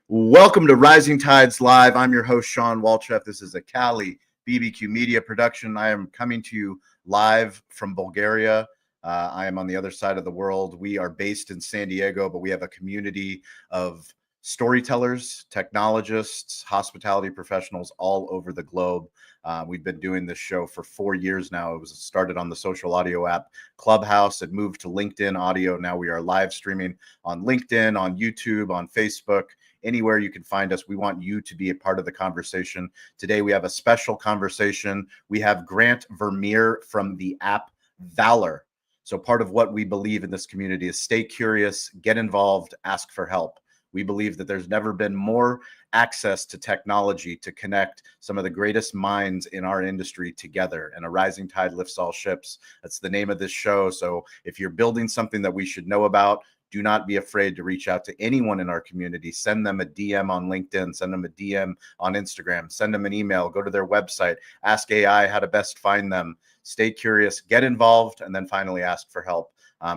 Welcome to Rising Tides Live. I'm your host, Sean Walchef. This is a Cali BBQ Media production. I am coming to you live from Bulgaria. I am on the other side of the world. We are based in San Diego, but we have a community of storytellers, technologists, hospitality professionals all over the globe. We've been doing this show for 4 years now. It was started on the social audio app Clubhouse. It moved to LinkedIn Audio. Now we are live streaming on LinkedIn, on YouTube, on Facebook. Anywhere you can find us. We want you to be a part of the conversation. Today, we have a special conversation. We have Grant Vermeer from the app Valor. So part of what we believe in this community is stay curious, get involved, ask for help. We believe that there's never been more access to technology to connect some of the greatest minds in our industry together, and a rising tide lifts all ships. That's the name of this show. So if you're building something that we should know about, do not be afraid to reach out to anyone in our community. Send them a DM on LinkedIn, send them a DM on Instagram, send them an email, go to their website, ask AI how to best find them. Stay curious, get involved, and then finally ask for help.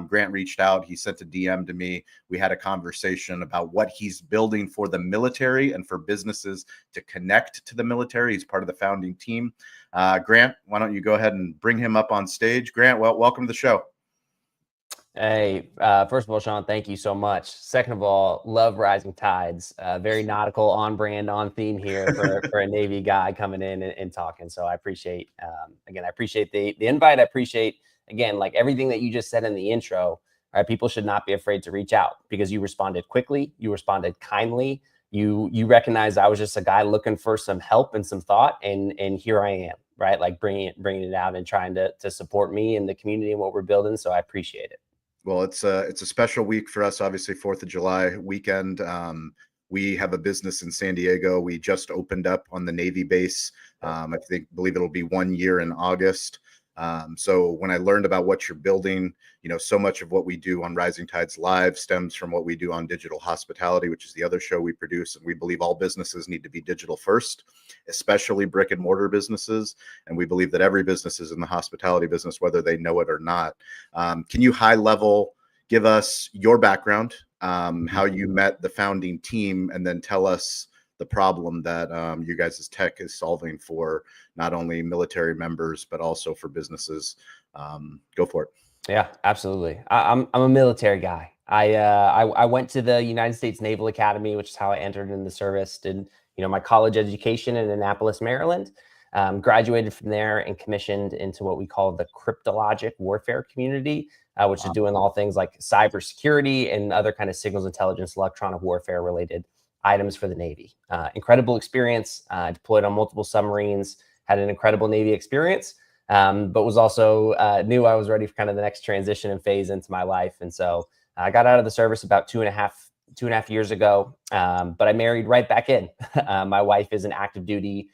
Grant reached out. He sent a DM to me. We had a conversation about what he's building for the military and for businesses to connect to the military. He's part of the founding team. Grant, why don't you go ahead and bring him up on stage? Grant, welcome to the show. Hey, first of all, Sean, thank you so much. Second of all, love Rising Tides. Very nautical, on brand, on theme here for a Navy guy coming in and talking. So I appreciate, again, I appreciate the invite. I appreciate, again, like everything that you just said in the intro. Right, people should not be afraid to reach out because you responded quickly, you responded kindly, you recognize I was just a guy looking for some help and some thought, and here I am, right? Like bringing it out and trying to support me and the community and what we're building. So I appreciate it. Well, it's a special week for us, obviously, 4th of July weekend. We have a business in San Diego. We just opened up on the Navy base. I believe it'll be 1 year in August. So when I learned about what you're building, so much of what we do on Rising Tides Live stems from what we do on Digital Hospitality, which is the other show we produce. And we believe all businesses need to be digital first, especially brick and mortar businesses. And we believe that every business is in the hospitality business, whether they know it or not. Can you high level give us your background, how you met the founding team, and then tell us the problem that you guys' tech is solving for not only military members, but also for businesses? Go for it. Yeah, absolutely. I'm a military guy. I went to the United States Naval Academy, which is how I entered in the service. Did my college education in Annapolis, Maryland. Graduated from there and commissioned into what we call the cryptologic warfare community, which is doing all things like cybersecurity and other kind of signals intelligence, electronic warfare related items for the Navy. Incredible experience. Deployed on multiple submarines. Had an incredible Navy experience. But was also knew I was ready for kind of the next transition and phase into my life. And so I got out of the service about two and a half years ago. But I married right back in. My wife is an active duty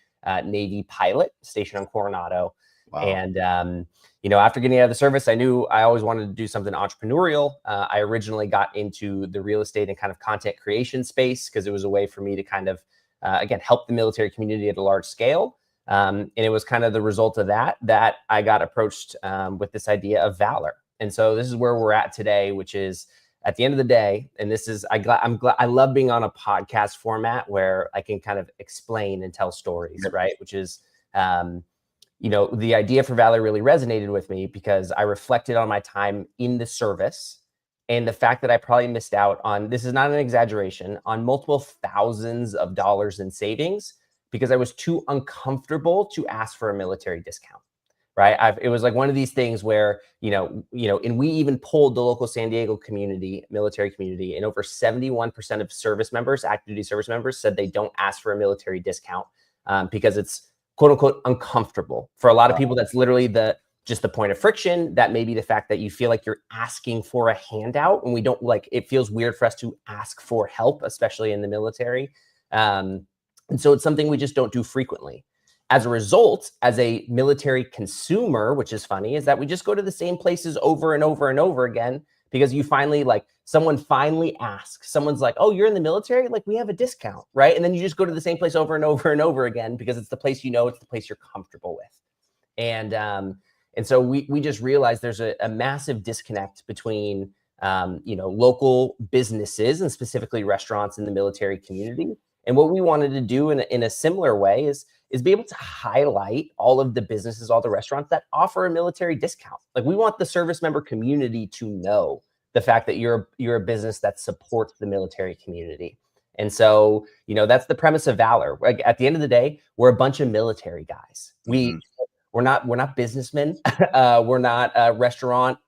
Navy pilot stationed on Coronado. Wow. And, after getting out of the service, I knew I always wanted to do something entrepreneurial. I originally got into the real estate and kind of content creation space because it was a way for me to kind of, again, help the military community at a large scale. And it was kind of the result of that I got approached with this idea of Valor. And so this is where we're at today, which is at the end of the day, and this is, I'm glad, I love being on a podcast format where I can kind of explain and tell stories, right? Which is, the idea for Valor really resonated with me because I reflected on my time in the service and the fact that I probably missed out on, this is not an exaggeration, on multiple thousands of dollars in savings because I was too uncomfortable to ask for a military discount, right? It was like one of these things where, and we even polled the local San Diego community, military community, and over 71% of service members, active duty service members, said they don't ask for a military discount because it's quote unquote uncomfortable. For a lot of people, that's literally just the point of friction. That may be the fact that you feel like you're asking for a handout, and we don't it feels weird for us to ask for help, especially in the military. And so it's something we just don't do frequently. As a result, as a military consumer, which is funny, is that we just go to the same places over and over and over again because you finally someone finally asks, someone's like, oh, you're in the military? We have a discount, right? And then you just go to the same place over and over and over again because it's the place it's the place you're comfortable with. And so we just realized there's a massive disconnect between local businesses and specifically restaurants in the military community. And what we wanted to do in a similar way is be able to highlight all of the businesses, all the restaurants that offer a military discount. Like, we want the service member community to know the fact that you're a business that supports the military community. And so, that's the premise of Valor. Like, at the end of the day, we're a bunch of military guys. We're not businessmen. We're not restaurant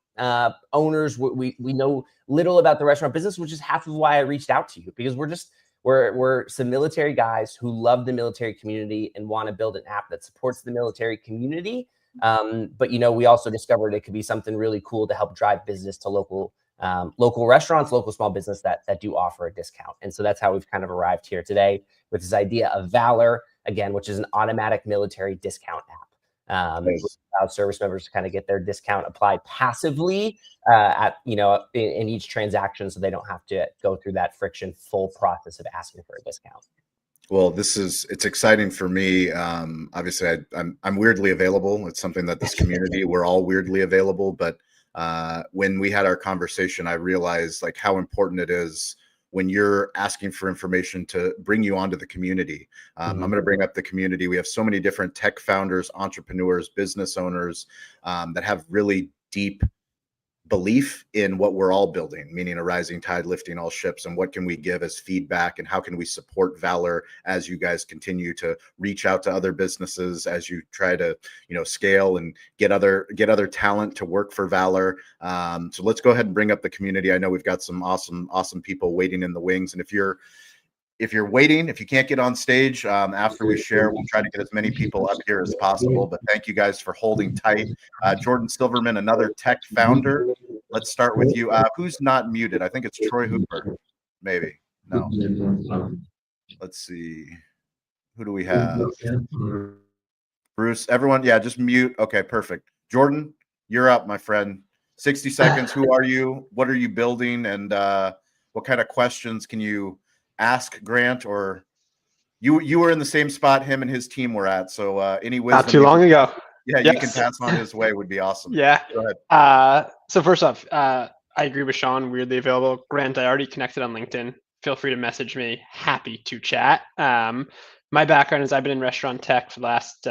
owners. We know little about the restaurant business, which is half of why I reached out to you, because we're some military guys who love the military community and want to build an app that supports the military community. But we also discovered it could be something really cool to help drive business to local restaurants, local small business that do offer a discount. And so that's how we've kind of arrived here today with this idea of Valor, again, which is an automatic military discount app. Allows service members to kind of get their discount applied passively in each transaction, so they don't have to go through that full process of asking for a discount. Well, it's exciting for me. Obviously, I'm weirdly available. It's something that this community, we're all weirdly available. But when we had our conversation, I realized like how important it is when you're asking for information to bring you onto the community. I'm going to bring up the community. We have so many different tech founders, entrepreneurs, business owners that have really deep belief in what we're all building, meaning a rising tide lifting all ships, and what can we give as feedback, and how can we support Valor as you guys continue to reach out to other businesses, as you try to scale and get other talent to work for Valor. So let's go ahead and bring up the community. I know we've got some awesome people waiting in the wings, and if you're waiting, if you can't get on stage after we share, we'll try to get as many people up here as possible. But thank you guys for holding tight. Jordan Silverman, another tech founder. Let's start with you. Who's not muted? I think it's Troy Hooper. Maybe. No. Let's see. Who do we have? Bruce. Everyone, yeah, just mute. Okay, perfect. Jordan, you're up, my friend. 60 seconds. Who are you? What are you building? And what kind of questions can you ask Grant? Or you were in the same spot him and his team were at, so any wisdom not too long ago. Yes. You can pass on his way would be awesome. Yeah. Go ahead. So first off, I agree with Sean, weirdly available. Grant, I already connected on LinkedIn. Feel free to message me. Happy to chat. My background is I've been in restaurant tech for the last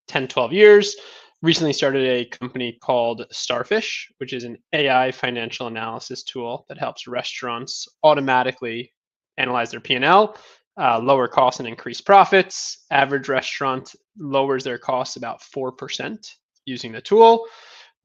10, 12 years. Recently started a company called Starfish, which is an AI financial analysis tool that helps restaurants automatically analyze their P&L, lower costs and increase profits. Average restaurant lowers their costs about 4% using the tool.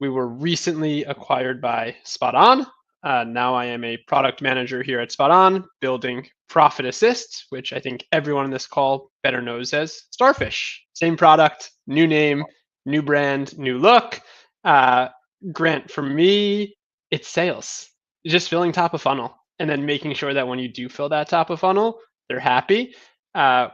We were recently acquired by SpotOn. Now I am a product manager here at SpotOn, building Profit Assist, which I think everyone on this call better knows as Starfish. Same product, new name, new brand, new look. Grant, for me, it's sales. It's just filling top of funnel and then making sure that when you do fill that top of funnel, they're happy.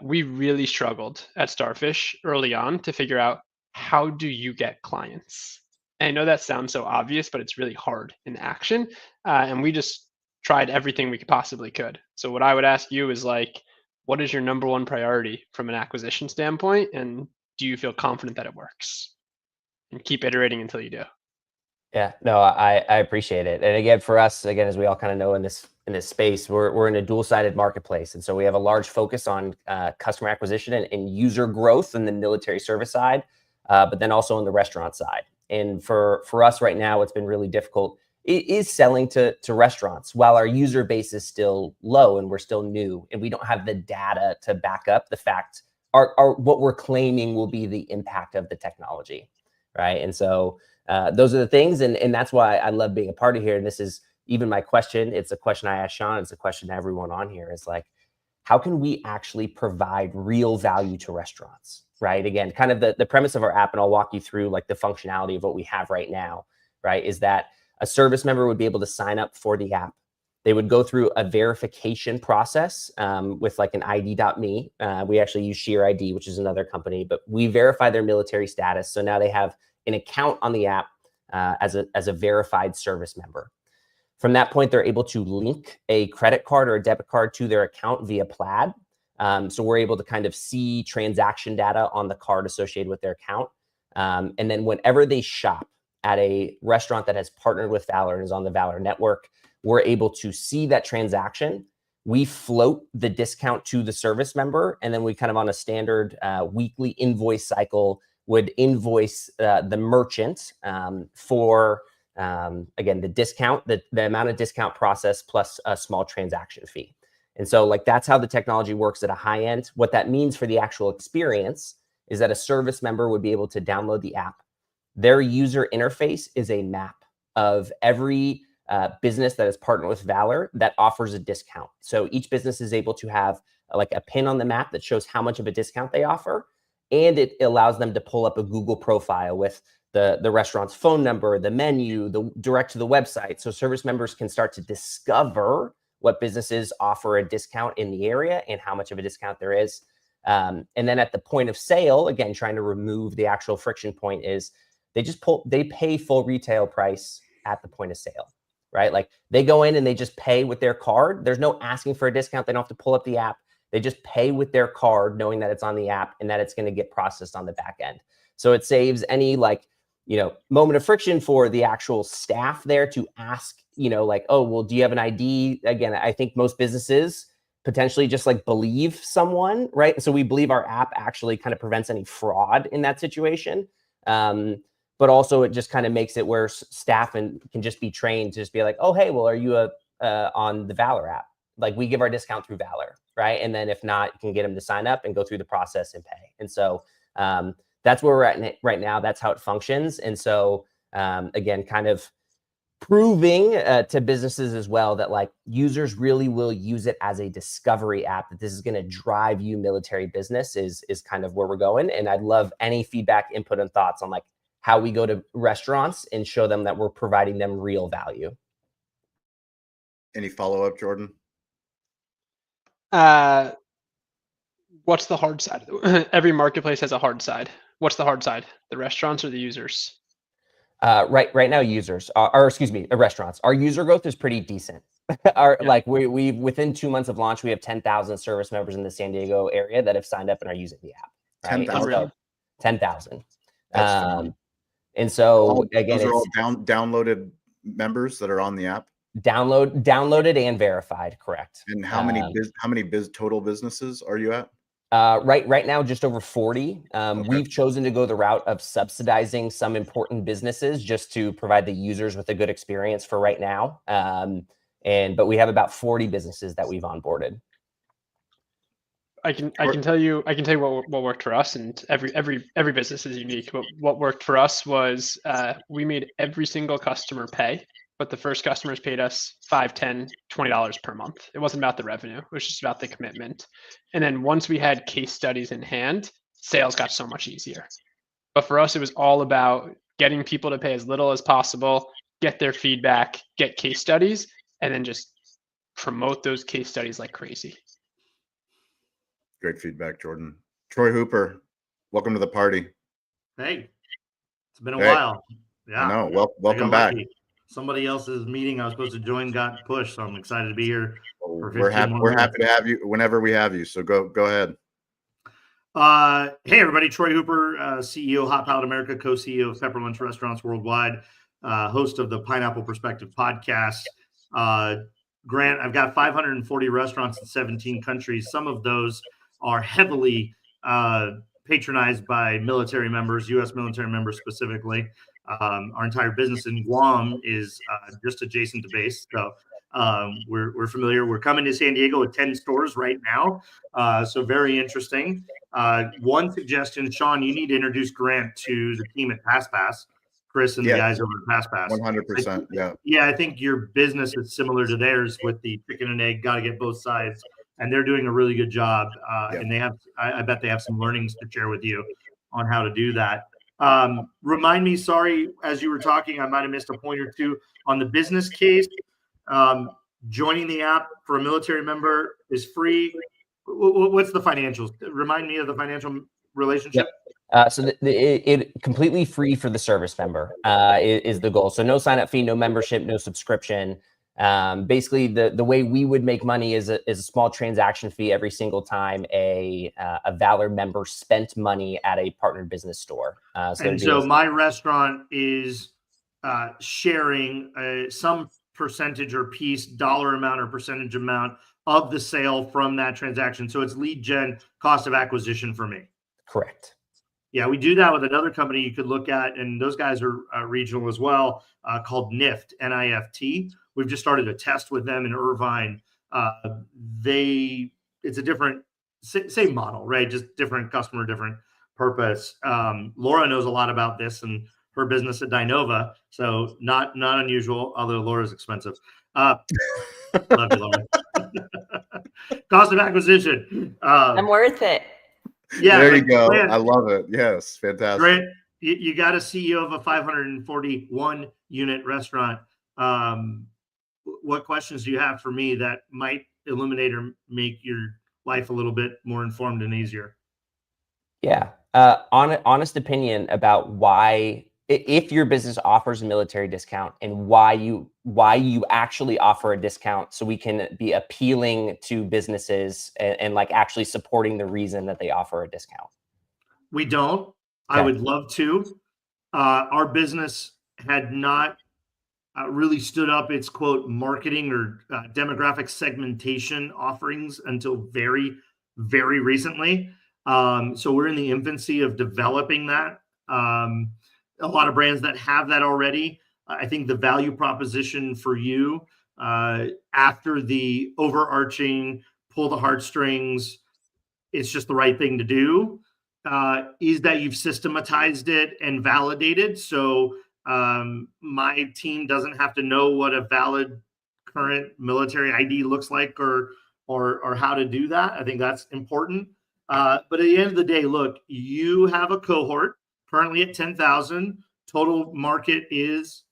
We really struggled at Starfish early on to figure out, how do you get clients? And I know that sounds so obvious, but it's really hard in action. And we just tried everything we possibly could. So what I would ask you is like, what is your number one priority from an acquisition standpoint? And do you feel confident that it works? And keep iterating until you do. Yeah, no, I appreciate it. And again, for us, again, as we all kind of know in this space, we're in a dual-sided marketplace. And so we have a large focus on customer acquisition and user growth in the military service side, but then also on the restaurant side. And for us right now, what's been really difficult is selling to restaurants while our user base is still low and we're still new and we don't have the data to back up the fact what we're claiming will be the impact of the technology, right? And so those are the things, and that's why I love being a part of here. And this is even my question. It's a question I asked Sean. It's a question to everyone on here. Is like, how can we actually provide real value to restaurants, right? Again, kind of the premise of our app, and I'll walk you through like the functionality of what we have right now, right? Is that a service member would be able to sign up for the app. They would go through a verification process with like an ID.me. We actually use Sheer ID, which is another company, but we verify their military status. So now they have an account on the app as a verified service member. From that point, they're able to link a credit card or a debit card to their account via Plaid. So we're able to kind of see transaction data on the card associated with their account. And then whenever they shop at a restaurant that has partnered with Valor and is on the Valor network, we're able to see that transaction. We float the discount to the service member, and then we kind of on a standard weekly invoice cycle would invoice the merchant for, again, the discount, the amount of discount process plus a small transaction fee. And so like that's how the technology works at a high end. What that means for the actual experience is that a service member would be able to download the app. Their user interface is a map of every business that is partnered with Valor that offers a discount. So each business is able to have like a pin on the map that shows how much of a discount they offer. And it allows them to pull up a Google profile with the restaurant's phone number, the menu, the direct to the website. So service members can start to discover what businesses offer a discount in the area and how much of a discount there is. And then at the point of sale, again, trying to remove the actual friction point is they pay full retail price at the point of sale, right? Like they go in and they just pay with their card. There's no asking for a discount. They don't have to pull up the app. They just pay with their card, knowing that it's on the app and that it's going to get processed on the back end. So it saves any moment of friction for the actual staff there to ask, oh, well, do you have an ID? Again, I think most businesses potentially just like believe someone, right? So we believe our app actually kind of prevents any fraud in that situation. But also it just kind of makes it where staff can just be trained to just be like, oh, hey, well, are you on the Valor app? Like we give our discount through Valor, right? And then if not, you can get them to sign up and go through the process and pay. And so that's where we're at right now. That's how it functions. And so again, kind of proving to businesses as well that like users really will use it as a discovery app, that this is going to drive you military business is kind of where we're going. And I'd love any feedback, input, and thoughts on like how we go to restaurants and show them that we're providing them real value. Any follow-up, Jordan? What's the hard side? Every marketplace has a hard side. What's the hard side? The restaurants or the users? Right now, restaurants. Our user growth is pretty decent. Like we within 2 months of launch, we have 10,000 service members in the San Diego area that have signed up and are using the app. Right? 10,000. 10,000. And so again, those are all downloaded members that are on the app. Downloaded and verified, correct. And how many total businesses are you at? Right now, just over 40. Okay. We've chosen to go the route of subsidizing some important businesses just to provide the users with a good experience for right now. But we have about 40 businesses that we've onboarded. I can tell you what worked for us, and every business is unique. But what worked for us was we made every single customer pay, but the first customers paid us $5, $10, $20 per month. It wasn't about the revenue; it was just about the commitment. And then once we had case studies in hand, sales got so much easier. But for us, it was all about getting people to pay as little as possible, get their feedback, get case studies, and then just promote those case studies like crazy. Great feedback, Jordan. Troy Hooper, welcome to the party. Hey, it's been a while. Yeah, I know. Welcome back. Somebody else's meeting I was supposed to join got pushed, so I'm excited to be here. We're happy to have you whenever we have you. So go ahead. Hey everybody, Troy Hooper, CEO Hot Palate America, co-CEO of Pepper Lunch Restaurants Worldwide, host of the Pineapple Perspective podcast. Grant, I've got 540 restaurants in 17 countries. Some of those are heavily patronized by military members, U.S. military members specifically. Our entire business in Guam is just adjacent to base. So we're familiar. We're coming to San Diego with 10 stores right now. So very interesting. One suggestion, Sean, you need to introduce Grant to the team at PassPass, Chris and the guys over at PassPass. 100%. Yeah. Yeah, I think your business is similar to theirs with the chicken and egg, got to get both sides. And they're doing a really good job. And they have, I bet they have some learnings to share with you on how to do that. Remind me, sorry, as you were talking, I might have missed a point or two on the business case. Joining the app for a military member is free. What's the financials? Remind me of the financial relationship. Yep. So it completely free for the service member is the goal. So no sign up fee, no membership, no subscription. Basically, the way we would make money is a small transaction fee every single time a Valor member spent money at a partnered business store. So my restaurant is sharing some percentage or piece, dollar amount or percentage amount of the sale from that transaction. So it's lead gen, cost of acquisition for me. Correct. Yeah, we do that with another company you could look at, and those guys are regional as well, called NIFT, NIFT. We've just started a test with them in Irvine. It's a different, same model, right? Just different customer, different purpose. Laura knows a lot about this and her business at Dynova, so not unusual, although Laura's expensive. Love you, Laura. Cost of acquisition. I'm worth it. Yeah, there you go. Grant, I love it. Yes, fantastic. Grant, you got a CEO of a 541 unit restaurant. What questions do you have for me that might illuminate or make your life a little bit more informed and easier? Yeah. Honest opinion about why, if your business offers a military discount, and why you actually offer a discount, so we can be appealing to businesses and like actually supporting the reason that they offer a discount. We don't. Okay. I would love to. Our business had not really stood up its quote marketing or demographic segmentation offerings until very, very recently. So we're in the infancy of developing that. A lot of brands that have that already. I think the value proposition for you after the overarching pull the heartstrings, it's just the right thing to do, is that you've systematized it and validated. So my team doesn't have to know what a valid current military ID looks like or how to do that. I think that's important. But at the end of the day, look, you have a cohort currently at 10,000. Total market is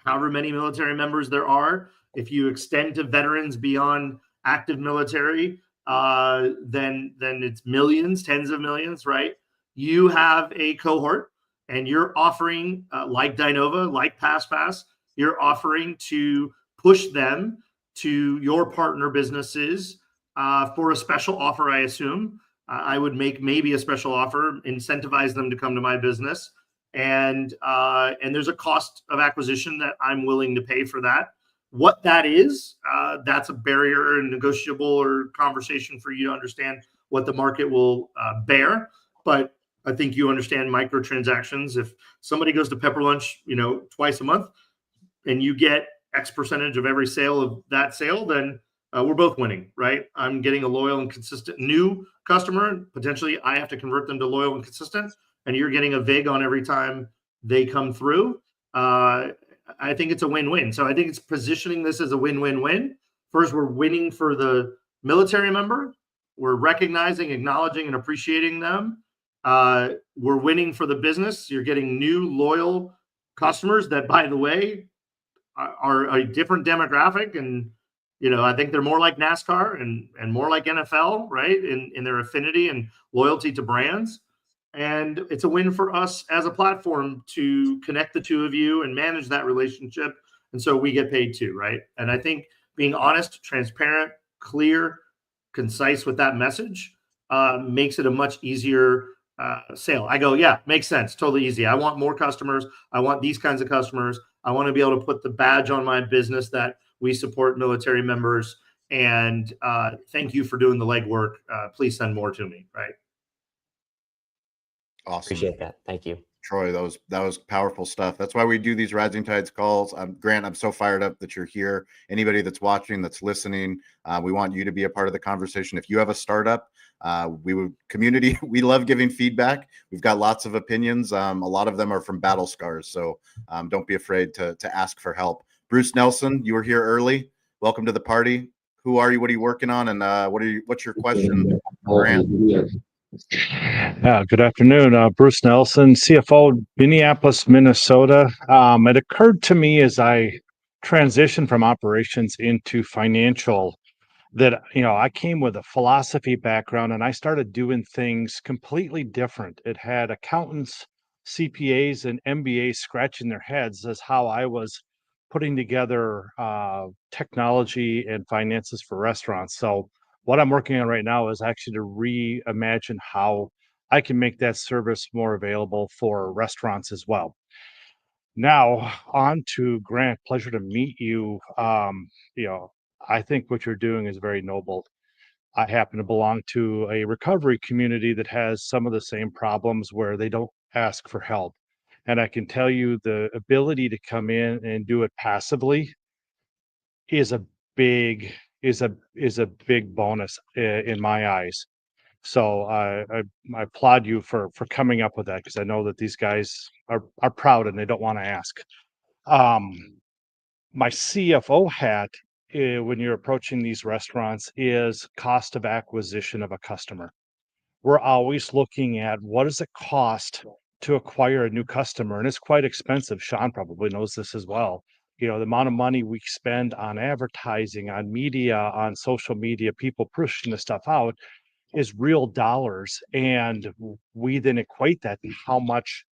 however many military members there are. If you extend to veterans beyond active military, then it's millions, tens of millions, right? You have a cohort, and you're offering, like Dynova, like PassPass, you're offering to push them to your partner businesses for a special offer, I assume. I would make maybe a special offer, incentivize them to come to my business. And there's a cost of acquisition that I'm willing to pay for that. What that is, that's a barrier and negotiable or conversation for you to understand what the market will bear. But I think you understand microtransactions. If somebody goes to Pepper Lunch, twice a month, and you get X percentage of every sale of that sale, then we're both winning, right? I'm getting a loyal and consistent new customer. Potentially, I have to convert them to loyal and consistent, and you're getting a VIG on every time they come through. I think it's a win-win. So I think it's positioning this as a win-win-win. First, we're winning for the military member. We're recognizing, acknowledging, and appreciating them. We're winning for the business. You're getting new loyal customers that, by the way, are a different demographic. And, I think they're more like NASCAR and more like NFL, right? In their affinity and loyalty to brands. And it's a win for us as a platform to connect the two of you and manage that relationship. And so we get paid too, right? And I think being honest, transparent, clear, concise with that message makes it a much easier sale. I go, yeah, makes sense. Totally easy. I want more customers. I want these kinds of customers. I want to be able to put the badge on my business that we support military members. And thank you for doing the legwork. Please send more to me, right? Awesome. Appreciate that. Thank you, Troy. That was powerful stuff. That's why we do these Rising Tides calls. Grant, I'm so fired up that you're here. Anybody that's watching, that's listening, we want you to be a part of the conversation. If you have a startup, we love giving feedback. We've got lots of opinions. A lot of them are from battle scars. So don't be afraid to ask for help. Bruce Nelson, you were here early. Welcome to the party. Who are you? What are you working on? And what's your question, Grant? Good afternoon. Bruce Nelson, CFO, Minneapolis, Minnesota. It occurred to me as I transitioned from operations into financial that, I came with a philosophy background and I started doing things completely different. It had accountants, CPAs, and MBAs scratching their heads as how I was putting together technology and finances for restaurants. So what I'm working on right now is actually to reimagine how I can make that service more available for restaurants as well. Now on to Grant. Pleasure to meet you. I think what you're doing is very noble. I happen to belong to a recovery community that has some of the same problems where they don't ask for help. And I can tell you the ability to come in and do it passively is a big is a big bonus in my eyes. So I applaud you for coming up with that, because I know that these guys are proud and they don't want to ask. My CFO hat, when you're approaching these restaurants, is cost of acquisition of a customer. We're always looking at what does it cost to acquire a new customer, and it's quite expensive. Sean probably knows this as well. The amount of money we spend on advertising, on media, on social media, people pushing the stuff out is real dollars, and we then equate that to how much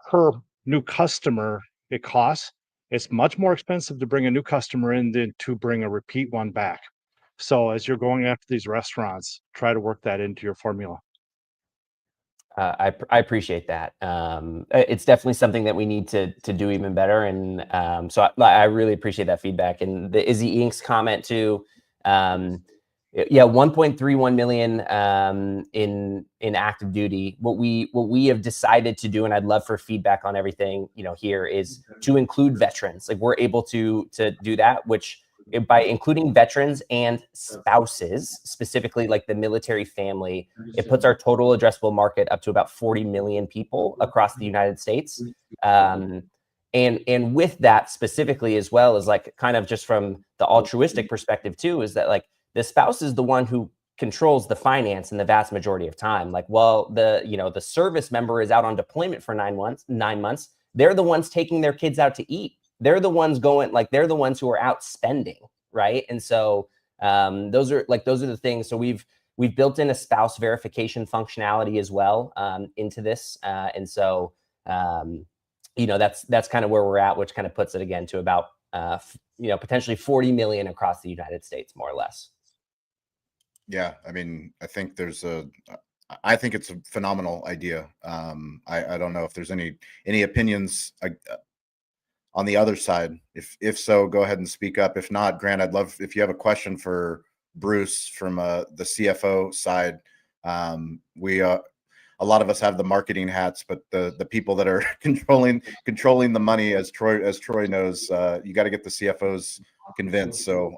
per new customer it costs. It's much more expensive to bring a new customer in than to bring a repeat one back. So as you're going after these restaurants, try to work that into your formula. I appreciate that. It's definitely something that we need to do even better, and so I really appreciate that feedback. And the Izzy Inks comment too. Yeah, 1.31 million in active duty. What we have decided to do, and I'd love for feedback on everything here, is to include veterans. Like, we're able to do that, which by including veterans and spouses, specifically like the military family, it puts our total addressable market up to about 40 million people across the United States. And with that specifically, as well as like kind of just from the altruistic perspective too, is that like the spouse is the one who controls the finance in the vast majority of time. Like, well, the service member is out on deployment for 9 months. They're the ones taking their kids out to eat. They're the ones they're the ones who are out spending, right? And so those are the things. So we've built in a spouse verification functionality as well into this, and so that's kind of where we're at, which kind of puts it again to about potentially 40 million across the United States, more or less. Yeah, I mean, I think I think it's a phenomenal idea. I don't know if there's any opinions on the other side. If so, go ahead and speak up. If not, Grant, I'd love if you have a question for Bruce from the CFO side. A lot of us have the marketing hats, but the people that are controlling the money, as Troy knows, you got to get the CFOs convinced. So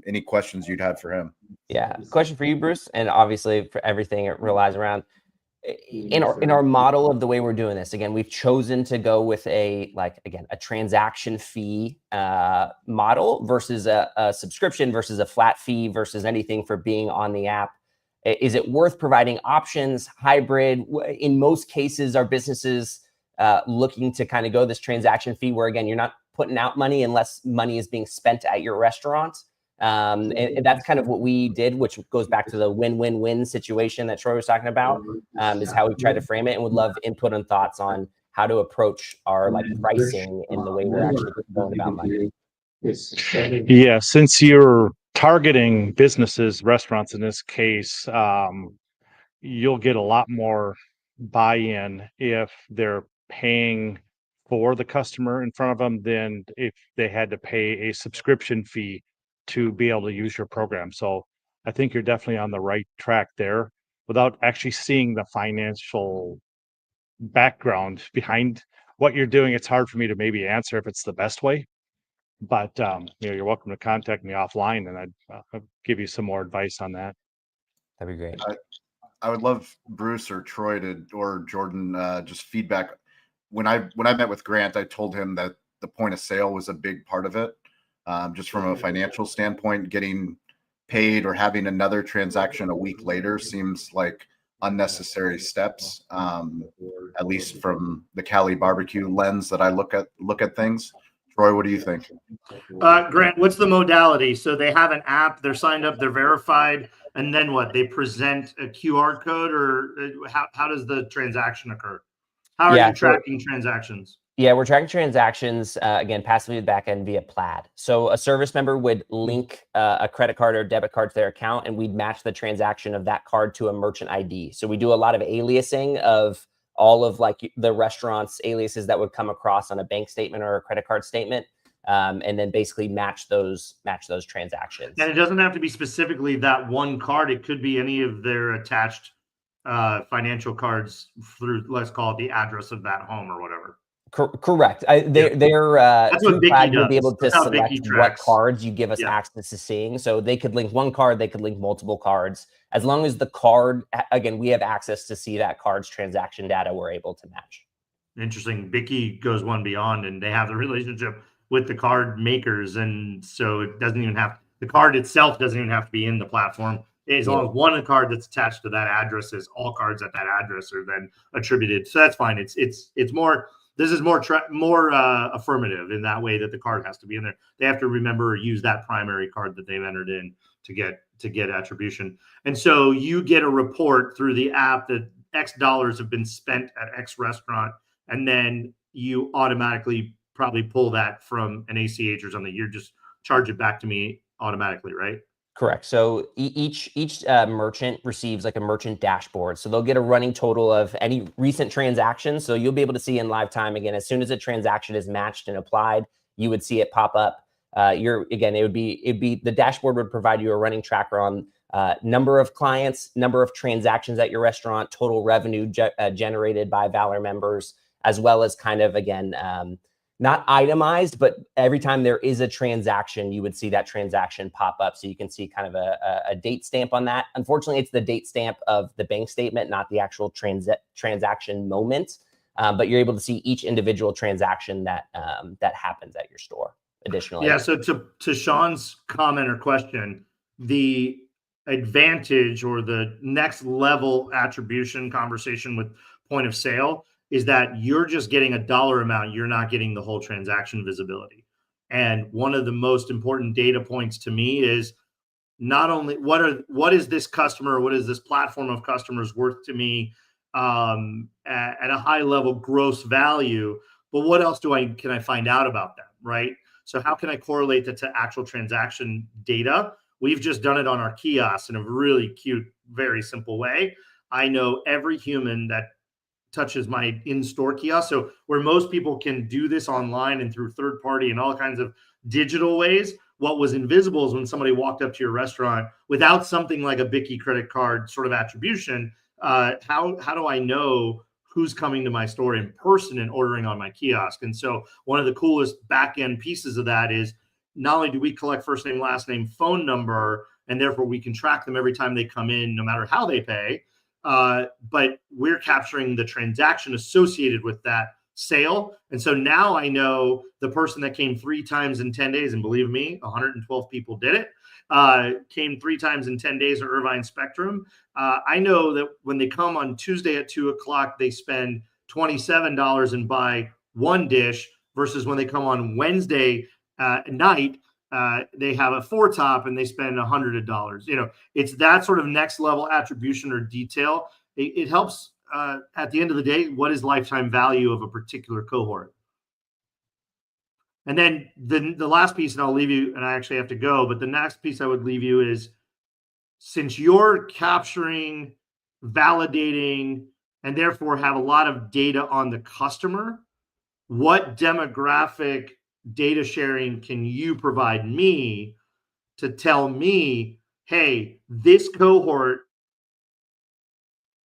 any questions you'd have for him? Yeah, question for you, Bruce, and obviously for everything it relies around. In our model of the way we're doing this, again, we've chosen to go with a transaction fee model versus a subscription versus a flat fee versus anything for being on the app. Is it worth providing options, hybrid? In most cases, our businesses looking to kind of go this transaction fee where, again, you're not putting out money unless money is being spent at your restaurant. And that's kind of what we did, which goes back to the win-win-win situation that Troy was talking about, is how we try to frame it, and would love input and thoughts on how to approach our pricing and the way we're actually going about money. Yeah, since you're targeting businesses, restaurants in this case, you'll get a lot more buy-in if they're paying for the customer in front of them than if they had to pay a subscription fee to be able to use your program. So I think you're definitely on the right track there. Without actually seeing the financial background behind what you're doing, it's hard for me to maybe answer if it's the best way. But you're welcome to contact me offline, and I'll give you some more advice on that. That'd be great. I would love Bruce or Troy or Jordan just feedback. When I met with Grant, I told him that the point of sale was a big part of it. Just from a financial standpoint, getting paid or having another transaction a week later seems like unnecessary steps, at least from the Cali barbecue lens that I look at things. Troy, what do you think? Grant, what's the modality? So they have an app, they're signed up, they're verified, and then what? They present a QR code, or how does the transaction occur? How are you tracking transactions? Yeah, we're tracking transactions, again, passively with back end via Plaid. So a service member would link a credit card or debit card to their account, and we'd match the transaction of that card to a merchant ID. So we do a lot of aliasing of all of like the restaurant's aliases that would come across on a bank statement or a credit card statement, and then basically match those transactions. And it doesn't have to be specifically that one card. It could be any of their attached financial cards through, let's call it the address of that home or whatever. Correct. They're That's what Bicky you'll be does. able to That's how select Bicky what tracks. cards you give us Yeah. access to seeing. So they could link one card, they could link multiple cards. As long as the card, again, we have access to see that card's transaction data, we're able to match. Interesting. Bicky goes one beyond, and they have the relationship with the card makers, and so it doesn't even have the card itself doesn't even have to be in the platform. As long as one card that's attached to that address is all cards at that address are then attributed. So that's fine. It's more. This is more affirmative in that way that the card has to be in there. They have to remember or use that primary card that they've entered in to get attribution. And so you get a report through the app that X dollars have been spent at X restaurant, and then you automatically probably pull that from an ACH or something. You just charge it back to me automatically, right? Correct. So each merchant receives like a merchant dashboard. So they'll get a running total of any recent transactions. So you'll be able to see in live time, again, as soon as a transaction is matched and applied, you would see it pop up. It'd be the dashboard would provide you a running tracker on number of clients, number of transactions at your restaurant, total revenue generated by Valor members, as well as kind of, again, not itemized, but every time there is a transaction, you would see that transaction pop up. So you can see kind of a date stamp on that. Unfortunately, it's the date stamp of the bank statement, not the actual transaction moment. But you're able to see each individual transaction that happens at your store. Additionally, yeah. So to Sean's comment or question, the advantage or the next level attribution conversation with point of sale is that you're just getting a dollar amount. You're not getting the whole transaction visibility. And one of the most important data points to me is not only what is this customer, what is this platform of customers worth to me at a high level gross value, but what else can I find out about them, right? So how can I correlate that to actual transaction data? We've just done it on our kiosks in a really cute, very simple way. I know every human that touches my in-store kiosk. So where most people can do this online and through third party and all kinds of digital ways, what was invisible is when somebody walked up to your restaurant without something like a Bicky credit card sort of attribution, how do I know who's coming to my store in person and ordering on my kiosk? And so one of the coolest back-end pieces of that is not only do we collect first name, last name, phone number, and therefore we can track them every time they come in, no matter how they pay, but we're capturing the transaction associated with that sale. And so now I know the person that came 3 times in 10 days, and believe me, 112 people did it, came 3 times in 10 days at Irvine Spectrum. I know that when they come on Tuesday at 2:00, they spend $27 and buy one dish, versus when they come on Wednesday night, they have a 4-top and they spend $100. It's that sort of next level attribution or detail. It helps at the end of the day, what is lifetime value of a particular cohort? And then the last piece, and I'll leave you, and I actually have to go, but the next piece I would leave you is, since you're capturing, validating, and therefore have a lot of data on the customer, what demographic data sharing can you provide me to tell me, hey, this cohort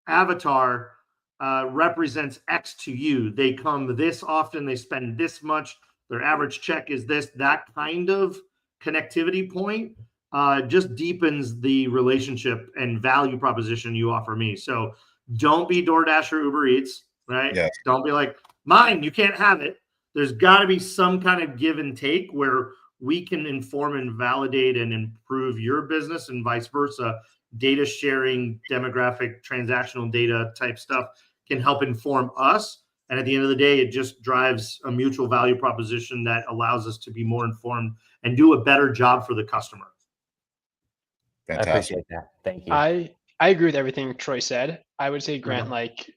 avatar represents X to you. They come this often, they spend this much, their average check is this. That kind of connectivity point just deepens the relationship and value proposition you offer me. So don't be DoorDash or Uber Eats, right? Yes. Don't be like, mine, you can't have it. There's got to be some kind of give and take where we can inform and validate and improve your business, and vice versa. Data sharing, demographic, transactional data type stuff can help inform us. And at the end of the day, it just drives a mutual value proposition that allows us to be more informed and do a better job for the customer. Fantastic. I appreciate that. Thank you. I agree with everything Troy said. I would say, Grant,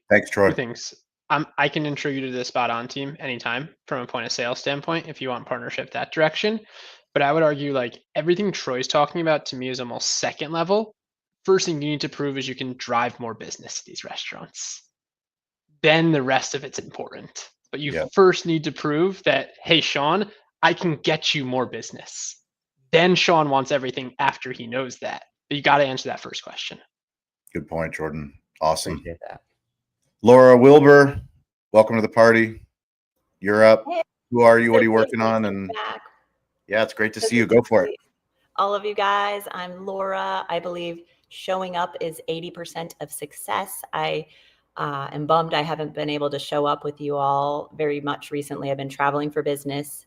Thanks, Troy. 2 things. I can intro you to the Spot On team anytime from a point of sale standpoint if you want partnership that direction. But I would argue everything Troy's talking about to me is almost second level. First thing you need to prove is you can drive more business to these restaurants. then the rest of it's important. But you Yeah. first need to prove that, hey, Sean, I can get you more business. Then Sean wants everything after he knows that. But you got to answer that first question. Good point, Jordan. Awesome. Appreciate that. Laura Wilbur, welcome to the party. You're up. Hey. Who are you? What are you So good working to on? be And back. yeah, it's great to So see you. good Go to for it. see all of you guys. I'm Laura. I believe showing up is 80% of success. I am bummed I haven't been able to show up with you all very much recently. I've been traveling for business.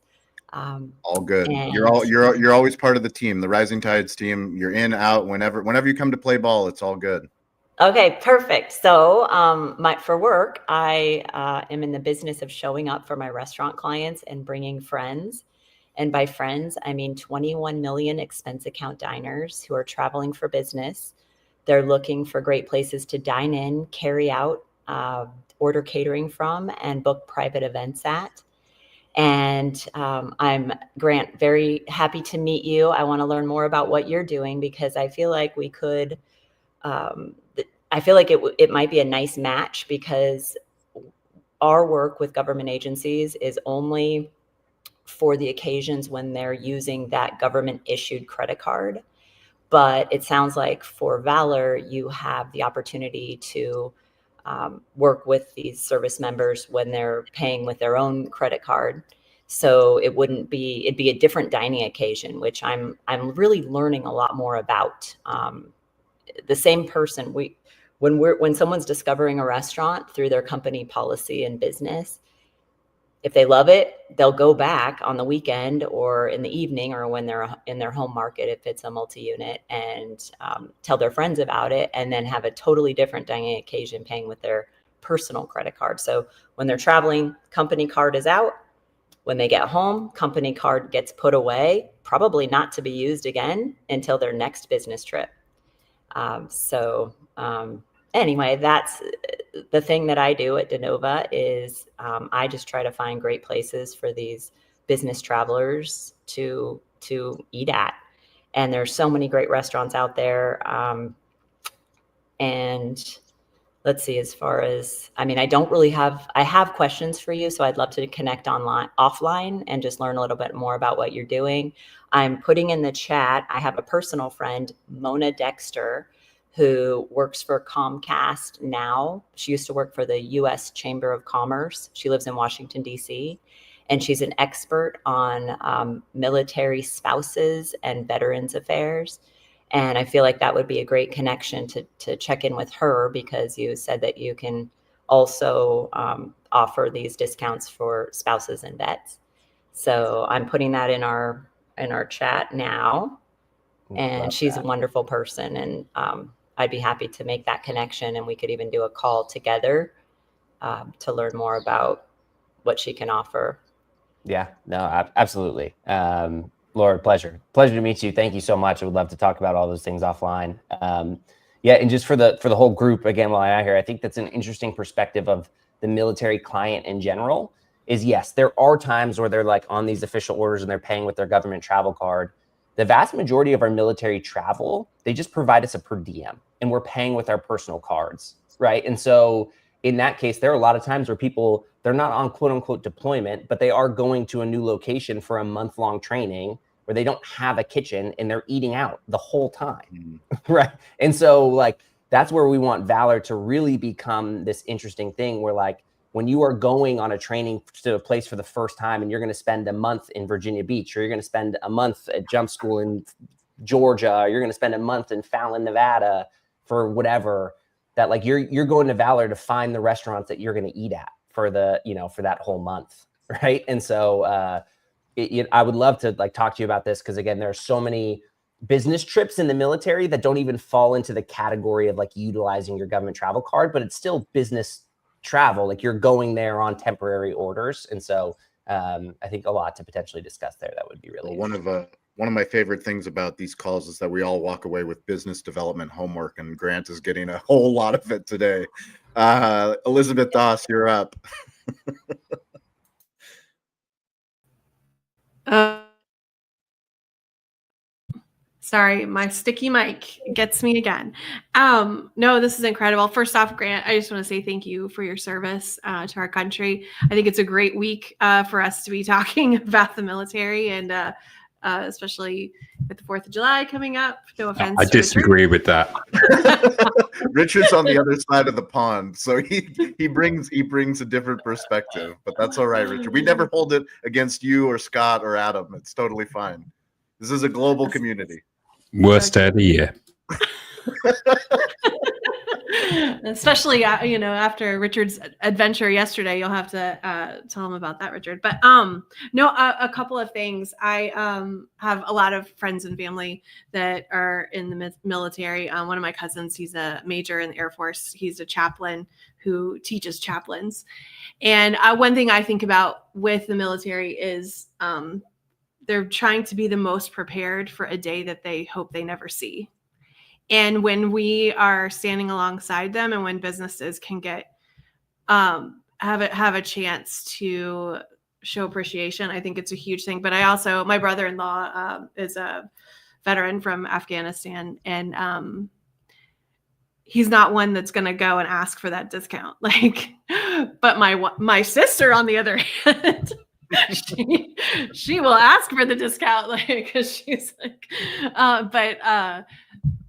All good. and- You're always part of the team, the Rising Tides team. You're in, out, whenever you come to play ball, it's all good. Okay, perfect. So for work, I am in the business of showing up for my restaurant clients and bringing friends. And by friends, I mean 21 million expense account diners who are traveling for business. They're looking for great places to dine in, carry out, order catering from, and book private events at. And I'm, Grant, very happy to meet you. I want to learn more about what you're doing because I feel like we could I feel like it might be a nice match because our work with government agencies is only for the occasions when they're using that government issued credit card. But it sounds like for Valor, you have the opportunity to work with these service members when they're paying with their own credit card. So it'd be a different dining occasion, which I'm really learning a lot more about. The same person, when someone's discovering a restaurant through their company policy and business, if they love it, they'll go back on the weekend or in the evening or when they're in their home market, if it's a multi-unit, and tell their friends about it, and then have a totally different dining occasion paying with their personal credit card. So when they're traveling, company card is out. When they get home, company card gets put away, probably not to be used again until their next business trip. Anyway, that's the thing that I do at DeNova is I just try to find great places for these business travelers to eat at. And there's so many great restaurants out there. And let's see, as far as, I mean, I have questions for you. So I'd love to connect offline and just learn a little bit more about what you're doing. I'm putting in the chat, I have a personal friend, Mona Dexter, who works for Comcast now. She used to work for the U.S. Chamber of Commerce. She lives in Washington, D.C., and she's an expert on military spouses and veterans affairs. And I feel like that would be a great connection to check in with her, because you said that you can also offer these discounts for spouses and vets. So I'm putting that in our chat now. And she's a wonderful person, and I'd be happy to make that connection, and we could even do a call together to learn more about what she can offer. Yeah, no, absolutely. Laura, pleasure to meet you. Thank you so much. I would love to talk about all those things offline. Yeah, and just for the whole group, again, while I'm out here, I think that's an interesting perspective of the military client in general. Is yes, there are times where they're like on these official orders and they're paying with their government travel card. The vast majority of our military travel, they just provide us a per diem, and we're paying with our personal cards, right? And so in that case, there are a lot of times where people, they're not on quote unquote deployment, but they are going to a new location for a month-long training where they don't have a kitchen and they're eating out the whole time, right? And so like, that's where we want Valor to really become this interesting thing where like, when you are going on a training to a place for the first time and you're going to spend a month in Virginia Beach, or you're going to spend a month at jump school in Georgia, or you're going to spend a month in Fallon, Nevada for whatever, that like you're going to Valor to find the restaurants that you're going to eat at for the, for that whole month. Right. And so I would love to like talk to you about this, because again, there are so many business trips in the military that don't even fall into the category of like utilizing your government travel card, but it's still business travel. Like you're going there on temporary orders. And so I think a lot to potentially discuss there. That would be really one of my favorite things about these calls is that we all walk away with business development homework, and Grant is getting a whole lot of it today. Elizabeth Doss, you're up. Sorry, my sticky mic gets me again. No, this is incredible. First off, Grant, I just want to say thank you for your service to our country. I think it's a great week for us to be talking about the military, and especially with the 4th of July coming up. No offense. I disagree with that. Richard's on the other side of the pond, so he brings a different perspective, but that's all right, Richard. We never hold it against you or Scott or Adam. It's totally fine. This is a global community. Worst day of the year. Especially, after Richard's adventure yesterday, you'll have to tell him about that, Richard. But no, a couple of things. I have a lot of friends and family that are in the military. One of my cousins, he's a major in the Air Force. He's a chaplain who teaches chaplains. And one thing I think about with the military is they're trying to be the most prepared for a day that they hope they never see. And when we are standing alongside them, and when businesses can get have a chance to show appreciation, I think it's a huge thing. But my brother-in-law is a veteran from Afghanistan, and he's not one that's going to go and ask for that discount. But my sister, on the other hand, she will ask for the discount, because she's like,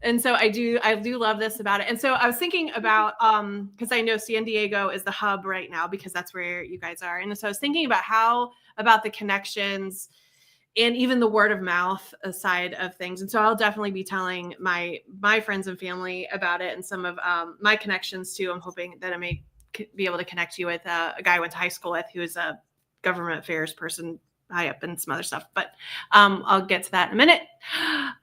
and so I do love this about it. And so I was thinking about, because I know San Diego is the hub right now, because that's where you guys are. And so I was thinking about the connections and even the word of mouth side of things. And so I'll definitely be telling my friends and family about it, and some of my connections too. I'm hoping that I may be able to connect you with a guy I went to high school with, who is a government affairs person high up and some other stuff, but I'll get to that in a minute.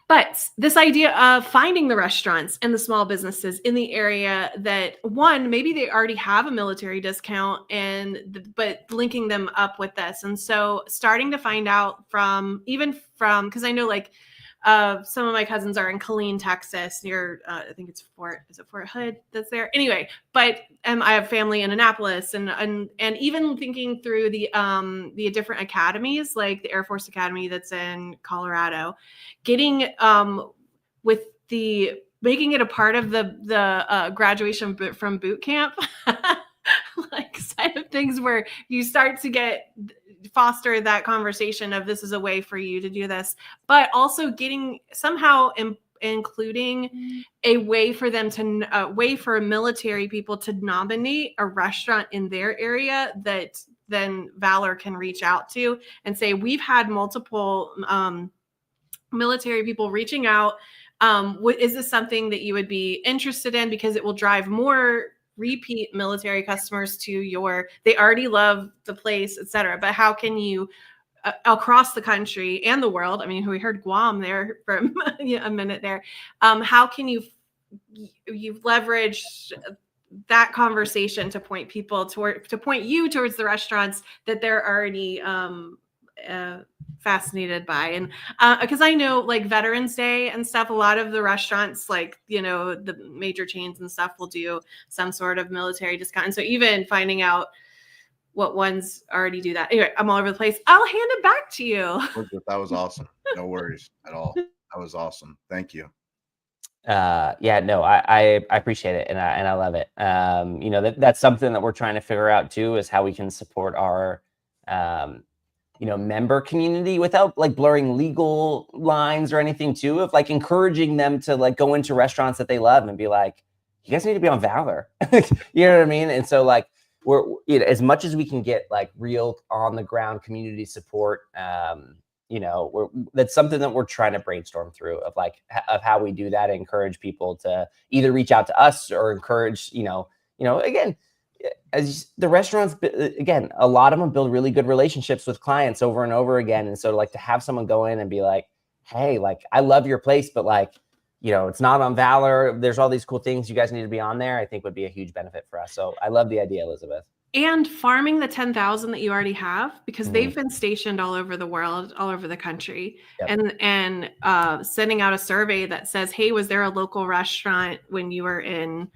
But this idea of finding the restaurants and the small businesses in the area that, one, maybe they already have a military discount, but linking them up with this. And so starting to find out because I know some of my cousins are in Killeen, Texas, near I think it's Fort Hood that's there. Anyway, but I have family in Annapolis, and even thinking through the different academies, like the Air Force Academy that's in Colorado, getting with making it a part of the graduation from boot camp side of things, where you start to foster that conversation of, this is a way for you to do this, but also getting somehow including a way for them for military people to nominate a restaurant in their area that then Valor can reach out to and say, we've had multiple military people reaching out. Is this something that you would be interested in? Because it will drive more repeat military customers to they already love the place, etc. But how can you across the country and the world, I mean, we heard Guam there for a minute there, how can you leverage that conversation to point people to point you towards the restaurants that they're already fascinated by? And because I know, like, Veterans Day and stuff, a lot of the restaurants, the major chains and stuff, will do some sort of military discount. And so even finding out what ones already do that. Anyway, I'm all over the place. I'll hand it back to you. That was awesome. No worries at all. That was awesome. Thank you. I appreciate it, and I love it. That's something that we're trying to figure out too, is how we can support our member community without blurring legal lines or anything too, of encouraging them to go into restaurants that they love and be like, you guys need to be on Valor. You know what I mean? And so we're as much as we can get real on the ground community support, that's something that we're trying to brainstorm through of how we do that, and encourage people to either reach out to us or encourage, again, as the restaurants, again, a lot of them build really good relationships with clients over and over again. And so to have someone go in and be like, hey, I love your place, but it's not on Valor. There's all these cool things. You guys need to be on there, I think would be a huge benefit for us. So I love the idea, Elizabeth. And farming the 10,000 that you already have, because they've been stationed all over the world, all over the country. Yep. And sending out a survey that says, hey, was there a local restaurant when you were in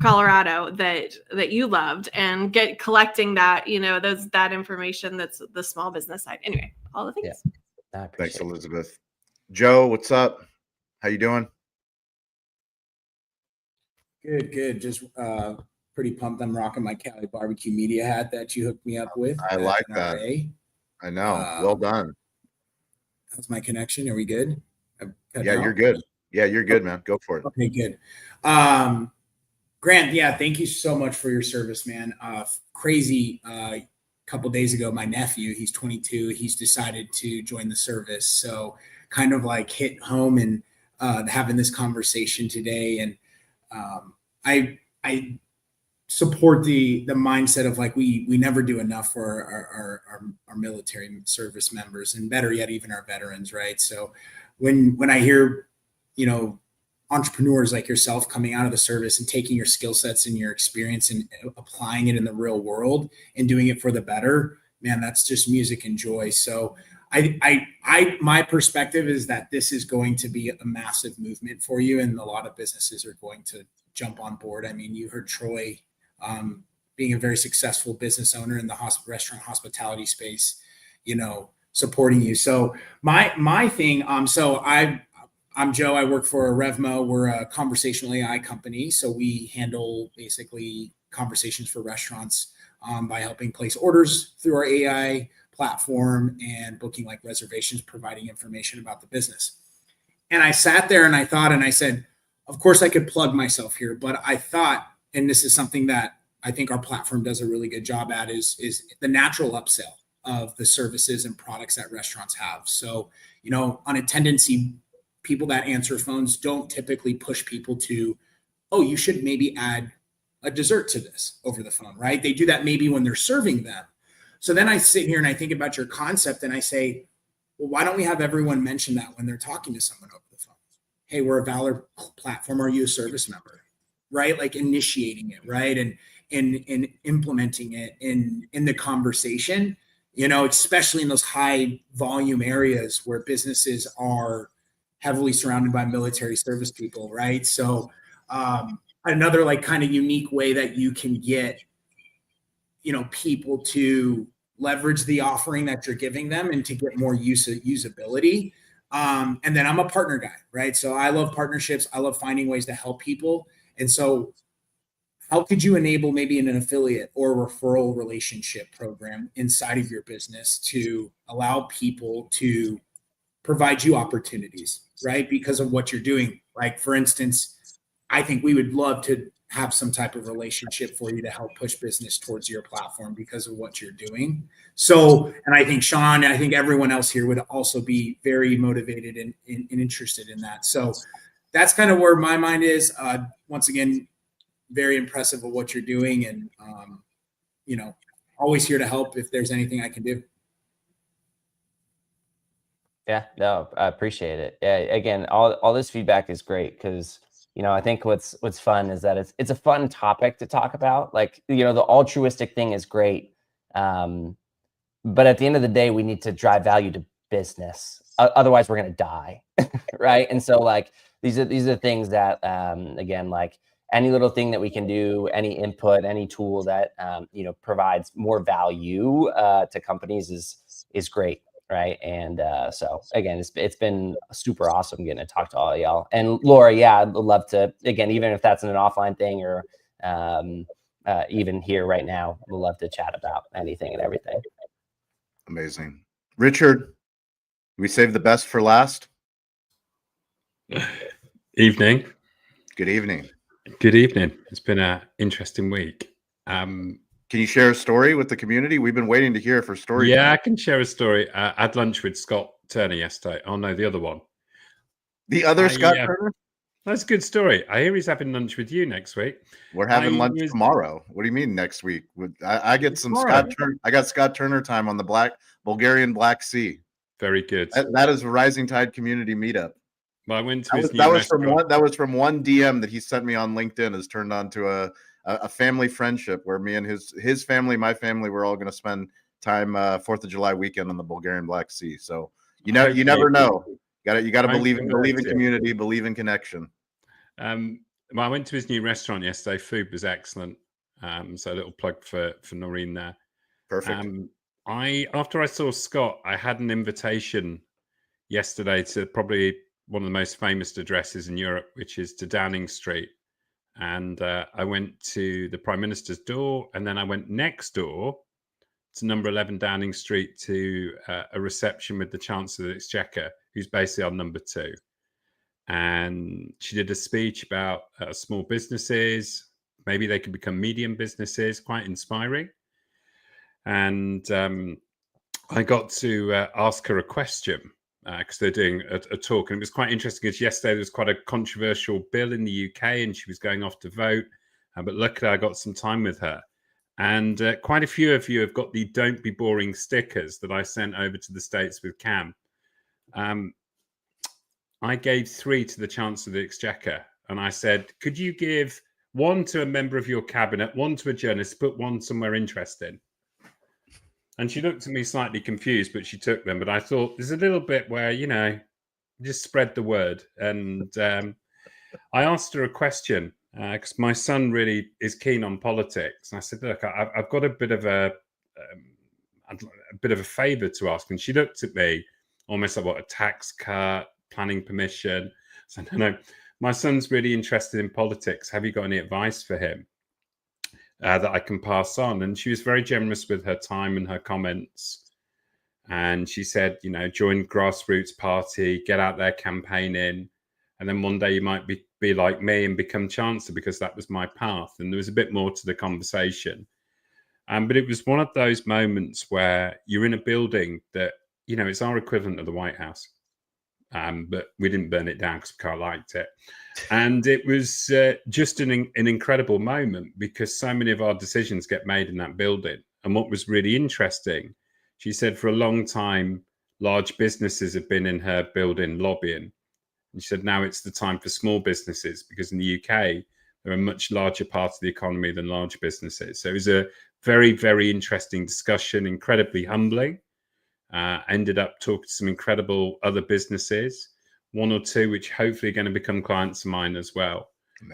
Colorado that you loved, and collecting that, that information, that's the small business side. Anyway, all the things. Yeah. Thanks, Elizabeth. Joe, what's up? How you doing? Good. Just pretty pumped. I'm rocking my Cali Barbecue Media hat that you hooked me up with. I back like in that. RA. I know. Well done. How's my connection? Are we good? Yeah, you're good. Yeah, you're good, man. Go for it. Okay, good. Grant, yeah, thank you so much for your service, man. Crazy. Couple days ago, my nephew, he's 22, he's decided to join the service. So kind of like hit home and having this conversation today. And I support the mindset of like we never do enough for our military service members, and better yet, even our veterans, right? So when I hear, entrepreneurs like yourself coming out of the service and taking your skill sets and your experience and applying it in the real world and doing it for the better, man, that's just music and joy. So my perspective is that this is going to be a massive movement for you, and a lot of businesses are going to jump on board. I mean, you heard Troy being a very successful business owner in the restaurant hospitality space, supporting you. So my thing, I'm Joe. I work for Revmo. We're a conversational AI company. So we handle basically conversations for restaurants by helping place orders through our AI platform and booking like reservations, providing information about the business. And I sat there and I thought, and I said, of course I could plug myself here, but I thought, and this is something that I think our platform does a really good job at, is the natural upsell of the services and products that restaurants have. So, on a tendency, people that answer phones don't typically push people to, oh, you should maybe add a dessert to this over the phone, right? They do that maybe when they're serving them. So then I sit here and I think about your concept and I say, well, why don't we have everyone mention that when they're talking to someone over the phone? Hey, we're a Valor platform. Are you a service member? Right? Like initiating it, right? And implementing it in the conversation, especially in those high volume areas where businesses are heavily surrounded by military service people, right? So another like kind of unique way that you can get, people to leverage the offering that you're giving them and to get more usability. And then I'm a partner guy, right? So I love partnerships. I love finding ways to help people. And so how could you enable maybe an affiliate or referral relationship program inside of your business to allow people to provide you opportunities, right? Because of what you're doing. Like, for instance, I think we would love to have some type of relationship for you to help push business towards your platform because of what you're doing. So, and I think Sean, and I think everyone else here would also be very motivated and interested in that. So that's kind of where my mind is. Once again, very impressive of what you're doing, and, always here to help if there's anything I can do. Yeah, no, I appreciate it. Yeah, again, all this feedback is great because I think what's fun is that it's a fun topic to talk about. Like, the altruistic thing is great, but at the end of the day, we need to drive value to business. Otherwise, we're gonna die, right? And so, like, these are things that, again, like any little thing that we can do, any input, any tool that provides more value to companies is great. Right. And so again, it's been super awesome getting to talk to all of y'all. And Laura, yeah, I'd love to, again, even if that's an offline thing or even here right now, we'd love to chat about anything and everything. Amazing. Richard, we saved the best for last. Evening. Good evening. Good evening. It's been an interesting week. Can you share a story with the community? We've been waiting to hear for stories. Yeah, I can share a story. I had lunch with Scott Turner yesterday. Oh, no, the other one. The other Scott Turner? That's a good story. I hear he's having lunch with you next week. We're having lunch tomorrow. What do you mean next week? I get some Scott Turner. I got Scott Turner time on the Bulgarian Black Sea. Very good. That is a Rising Tide community meetup. Well, I went to that was from one DM that he sent me on LinkedIn. Has turned on to a family friendship where me and his family, my family, we're all going to spend time 4th of July weekend on the Bulgarian Black Sea. So you never know. You got to believe in community, believe in connection. Well, I went to his new restaurant yesterday. Food was excellent. So a little plug for Noreen there. Perfect. After I saw Scott, I had an invitation yesterday to probably one of the most famous addresses in Europe, which is to Downing Street. And I went to the Prime Minister's door, and then I went next door to number 11 Downing Street to a reception with the Chancellor of the Exchequer, who's basically on number 2. And she did a speech about small businesses. Maybe they could become medium businesses, quite inspiring. And I got to ask her a question because they're doing a talk. And it was quite interesting because yesterday there was quite a controversial bill in the UK and she was going off to vote. But luckily I got some time with her. And quite a few of you have got the Don't Be Boring stickers that I sent over to the States with Cam. I gave 3 to the Chancellor of the Exchequer. And I said, could you give 1 to a member of your cabinet, 1 to a journalist, put 1 somewhere interesting? And she looked at me slightly confused, but she took them. But I thought there's a little bit where, just spread the word. And I asked her a question because my son really is keen on politics. And I said, look, I've got a bit of a favor to ask. And she looked at me almost like, what, a tax cut, planning permission? So no, my son's really interested in politics. Have you got any advice for him that I can pass on? And she was very generous with her time and her comments. And she said, join grassroots party, get out there campaigning. And then one day you might be like me and become Chancellor, because that was my path. And there was a bit more to the conversation. But it was one of those moments where you're in a building that, it's our equivalent of the White House. But we didn't burn it down because we quite liked it. And it was just an incredible moment because so many of our decisions get made in that building. And what was really interesting, she said for a long time, large businesses have been in her building lobbying. And she said, now it's the time for small businesses, because in the UK, they're a much larger part of the economy than large businesses. So it was a very, very interesting discussion, incredibly humbling. Ended up talking to some incredible other businesses, 1 or 2, which hopefully are going to become clients of mine as well.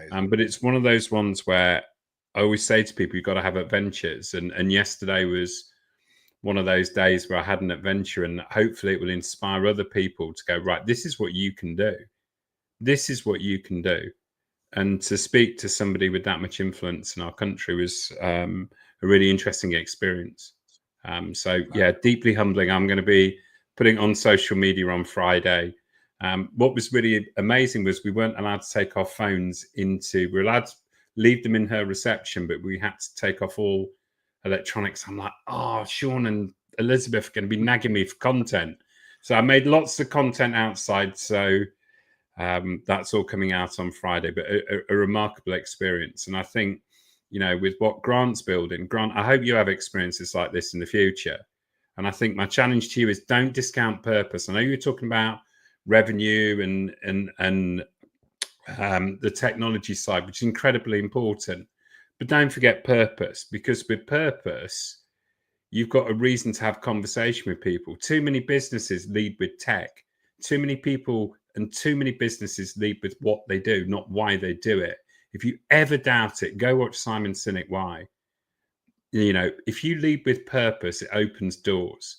But it's one of those ones where I always say to people, you've got to have adventures. And yesterday was one of those days where I had an adventure, and hopefully it will inspire other people to go, right, this is what you can do. This is what you can do. And to speak to somebody with that much influence in our country was a really interesting experience. So yeah, deeply humbling. I'm going to be putting it on social media on Friday. What was really amazing was we weren't allowed to take our phones we were allowed to leave them in her reception, but we had to take off all electronics. I'm like, oh, Sean and Elizabeth are going to be nagging me for content. So I made lots of content outside. So that's all coming out on Friday, but a remarkable experience. And I think, with what Grant's building, Grant, I hope you have experiences like this in the future. And I think my challenge to you is don't discount purpose. I know you're talking about revenue and the technology side, which is incredibly important, but don't forget purpose, because with purpose, you've got a reason to have conversation with people. Too many businesses lead with tech. Too many people and too many businesses lead with what they do, not why they do it. If you ever doubt it, go watch Simon Sinek Why. If you lead with purpose, it opens doors.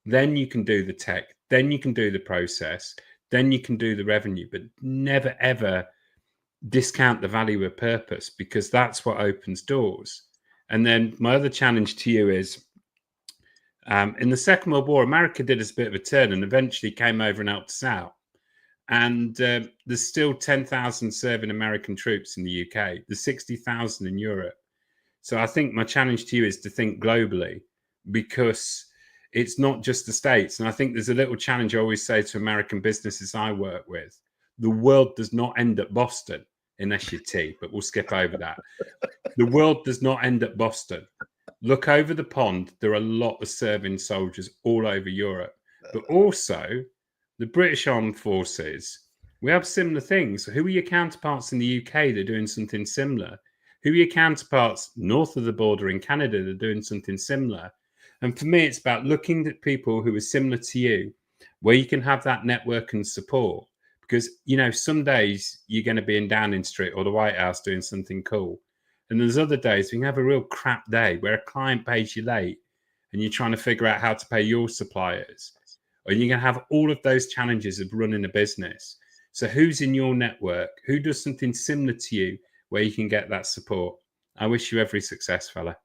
Then you can do the tech. Then you can do the process. Then you can do the revenue. But never, ever discount the value of purpose, because that's what opens doors. And then my other challenge to you is, in the Second World War, America did us a bit of a turn and eventually came over and helped us out. And there's still 10,000 serving American troops in the UK. There's 60,000 in Europe. So I think my challenge to you is to think globally, because it's not just the States. And I think there's a little challenge I always say to American businesses I work with. The world does not end at Boston, unless you're T, but we'll skip over that. The world does not end at Boston. Look over the pond. There are a lot of serving soldiers all over Europe, but also the British Armed Forces. We have similar things. Who are your counterparts in the UK that are doing something similar? Who are your counterparts north of the border in Canada that are doing something similar? And for me, it's about looking at people who are similar to you, where you can have that network and support. Because, some days you're going to be in Downing Street or the White House doing something cool. And there's other days you can have a real crap day where a client pays you late and you're trying to figure out how to pay your suppliers. or you're going to have all of those challenges of running a business. So who's in your network? Who does something similar to you where you can get that support? I wish you every success, fella.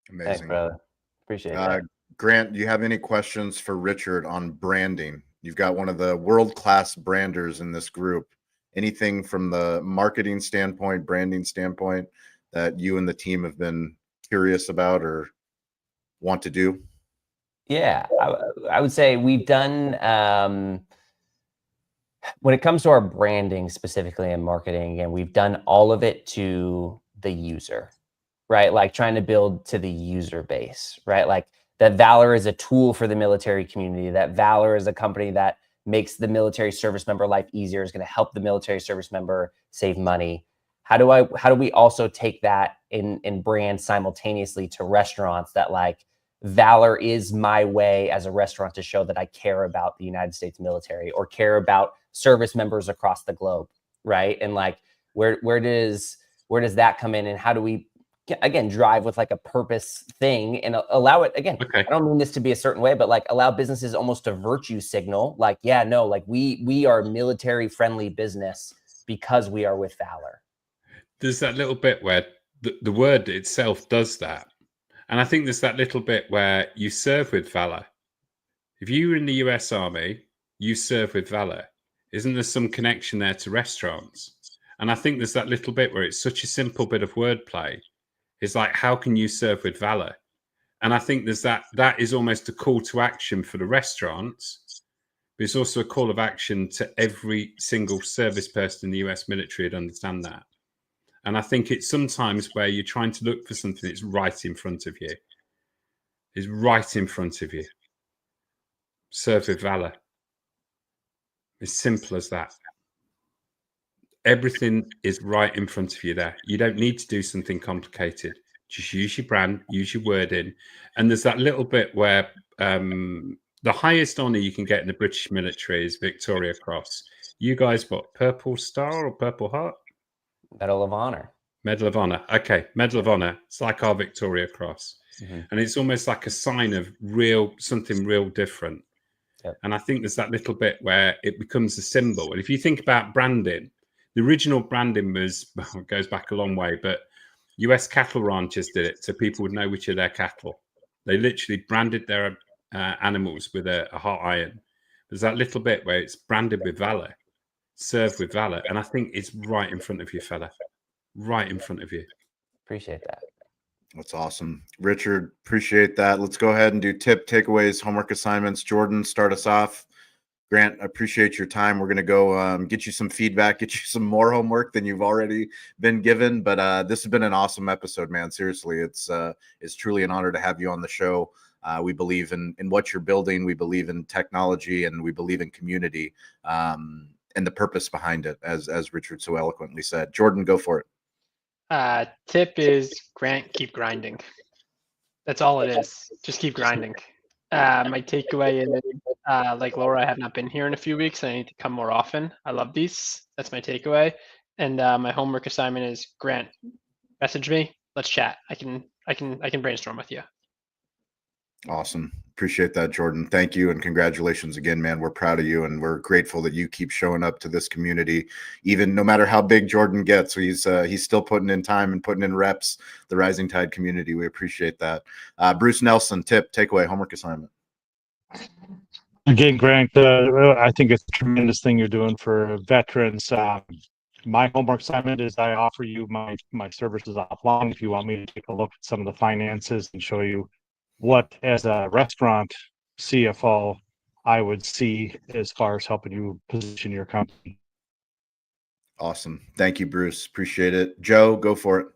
Amazing. Thanks, brother. Appreciate that. Grant, do you have any questions for Richard on branding? You've got one of the world-class branders in this group. Anything from the marketing standpoint, branding standpoint that you and the team have been curious about or want to do? Yeah, I would say we've done, when it comes to our branding specifically and marketing, and we've done all of it to the user, right? Like trying to build to the user base, right? Like that Valor is a tool for the military community, that Valor is a company that makes the military service member life easier, is going to help the military service member save money. How do we also take that in brand simultaneously to restaurants, that like Valor is my way as a restaurant to show that I care about the United States military or care about service members across the globe, right? And like where does that come in, and how do we again drive with like a purpose thing and allow it again? Okay. I don't mean this to be a certain way, but like allow businesses almost a virtue signal, like, yeah, no, like we are military friendly business because we are with Valor. There's that little bit where the word itself does that. And I think there's that little bit where you serve with Valor. If you were in the US Army, you serve with Valor. Isn't there some connection there to restaurants? And I think there's that little bit where it's such a simple bit of wordplay. It's like, how can you serve with Valor? And I think there's that is almost a call to action for the restaurants, but it's also a call of action to every single service person in the US military to understand that. And I think it's sometimes where you're trying to look for something that's right in front of you. It's right in front of you. Serve with Valor. As simple as that. Everything is right in front of you there. You don't need to do something complicated. Just use your brand, use your wording. And there's that little bit where the highest honor you can get in the British military is Victoria Cross. You guys, what, Purple Star or Purple Heart? Medal of Honor. Medal of Honor. Okay, Medal of Honor. It's like our Victoria Cross. Mm-hmm. And it's almost like a sign of something real different. Yep. And I think there's that little bit where it becomes a symbol. And if you think about branding, the original branding goes back a long way, but US cattle ranchers did it so people would know which are their cattle. They literally branded their animals with a hot iron. There's that little bit where it's branded with Valor, serve with Valor. And I think it's right in front of you, fella. Right in front of you. Appreciate that. That's awesome. Richard, appreciate that. Let's go ahead and do tip, takeaways, homework assignments. Jordan, start us off. Grant, I appreciate your time. We're going to go get you some feedback, get you some more homework than you've already been given. But this has been an awesome episode, man. Seriously, it's truly an honor to have you on the show. We believe in what you're building. We believe in technology, and we believe in community and the purpose behind it, as Richard so eloquently said. Jordan, go for it. Tip is, Grant, keep grinding. That's all it is. Just keep grinding. My takeaway is, like Laura, I have not been here in a few weeks. I need to come more often. I love these. That's my takeaway. And my homework assignment is, Grant, message me. Let's chat. I can brainstorm with you. Awesome. Appreciate that, Jordan. Thank you. And congratulations again, man. We're proud of you, and we're grateful that you keep showing up to this community. Even no matter how big Jordan gets, he's still putting in time and putting in reps, the Rising Tide community. We appreciate that. Bruce Nelson, tip, takeaway, homework assignment. Again, Grant, I think it's a tremendous thing you're doing for veterans. My homework assignment is I offer you my services offline if you want me to take a look at some of the finances and show you what, as a restaurant CFO, I would see as far as helping you position your company. Awesome. Thank you, Bruce. Appreciate it. Joe, go for it.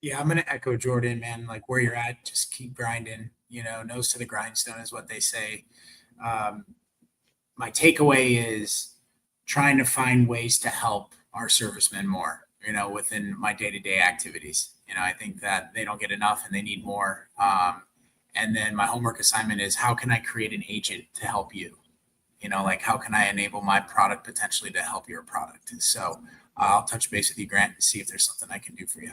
Yeah, I'm going to echo Jordan, man. Like where you're at, just keep grinding. Nose to the grindstone is what they say. My takeaway is trying to find ways to help our servicemen more, within my day-to-day activities. I think that they don't get enough and they need more. And then my homework assignment is, how can I create an agent to help you? Like how can I enable my product potentially to help your product? And so I'll touch base with you, Grant, and see if there's something I can do for you.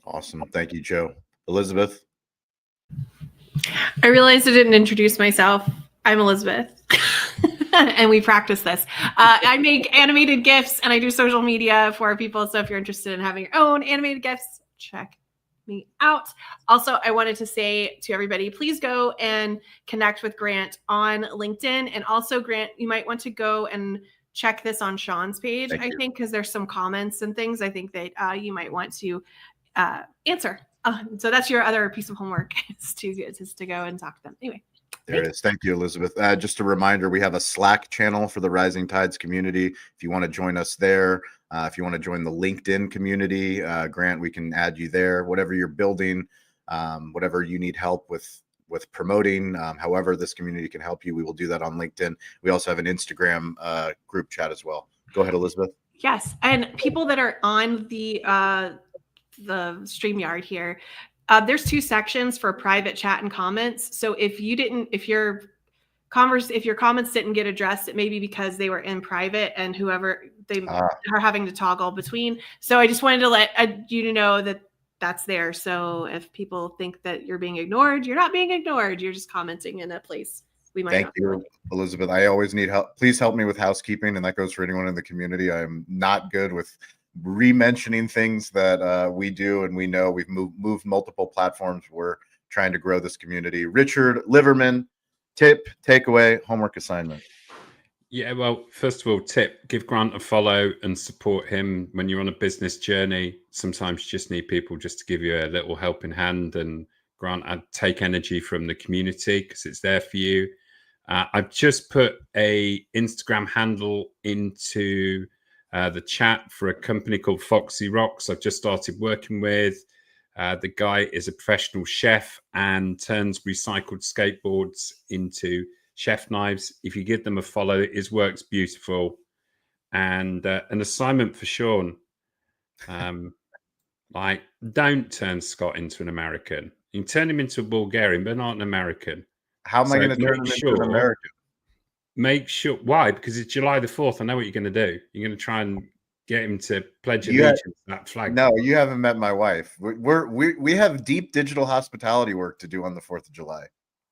Awesome. Thank you, Joe. Elizabeth. I realized I didn't introduce myself. I'm Elizabeth. And we practice this. I make animated GIFs and I do social media for people. So if you're interested in having your own animated GIFs, check me out. Also, I wanted to say to everybody, please go and connect with Grant on LinkedIn. And also, Grant, you might want to go and check this on Sean's page, Thank you. think, because there's some comments and things I think that you might want to answer. So that's your other piece of homework is to go and talk to them. Anyway. There it is. Thank you, Elizabeth. Just a reminder, we have a Slack channel for the Rising Tides community. If you want to join us there, if you want to join the LinkedIn community, Grant, we can add you there. Whatever you're building, whatever you need help with promoting, however this community can help you, we will do that on LinkedIn. We also have an Instagram group chat as well. Go ahead, Elizabeth. Yes, and people that are on the StreamYard here, there's 2 sections for private chat and comments. So if your comments didn't get addressed, it may be because they were in private and whoever they are having to toggle between. So I just wanted to let you know that that's there. So if people think that you're being ignored, you're not being ignored. You're just commenting in a place we might. Thank you, Elizabeth. I always need help. Please help me with housekeeping, and that goes for anyone in the community. I'm not good with re-mentioning things that we do, and we know we've moved multiple platforms. We're trying to grow this community. Richard Liverman, tip, takeaway, homework assignment. Yeah, well, first of all, tip, give Grant a follow and support him when you're on a business journey. Sometimes you just need people just to give you a little helping hand, and Grant, I'd take energy from the community because it's there for you. I've just put a Instagram handle into the chat for a company called Foxy Rocks I've just started working with. The guy is a professional chef and turns recycled skateboards into chef knives. If you give them a follow, his work's beautiful. And an assignment for Sean, like, don't turn Scott into an American. You can turn him into a Bulgarian, but not an American. How am I going to turn him into an American? Make sure. Why? Because it's July the 4th. I know what you're going to do. You're going to try and get him to pledge allegiance to that flag. No, you haven't met my wife. We have deep digital hospitality work to do on the 4th of July.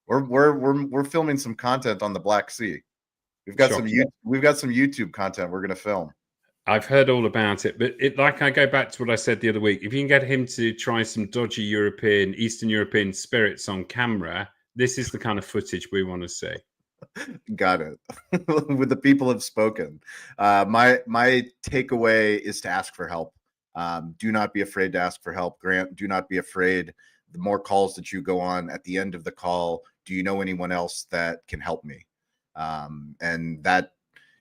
We're filming some content on the Black Sea. We've got some YouTube content we're going to film. I've heard all about it, but I go back to what I said the other week. If you can get him to try some dodgy Eastern European spirits on camera, this is the kind of footage we want to see. Got it. With the people have spoken. My takeaway is to ask for help. Do not be afraid to ask for help. Grant, do not be afraid. The more calls that you go on, at the end of the call, do you know anyone else that can help me? And that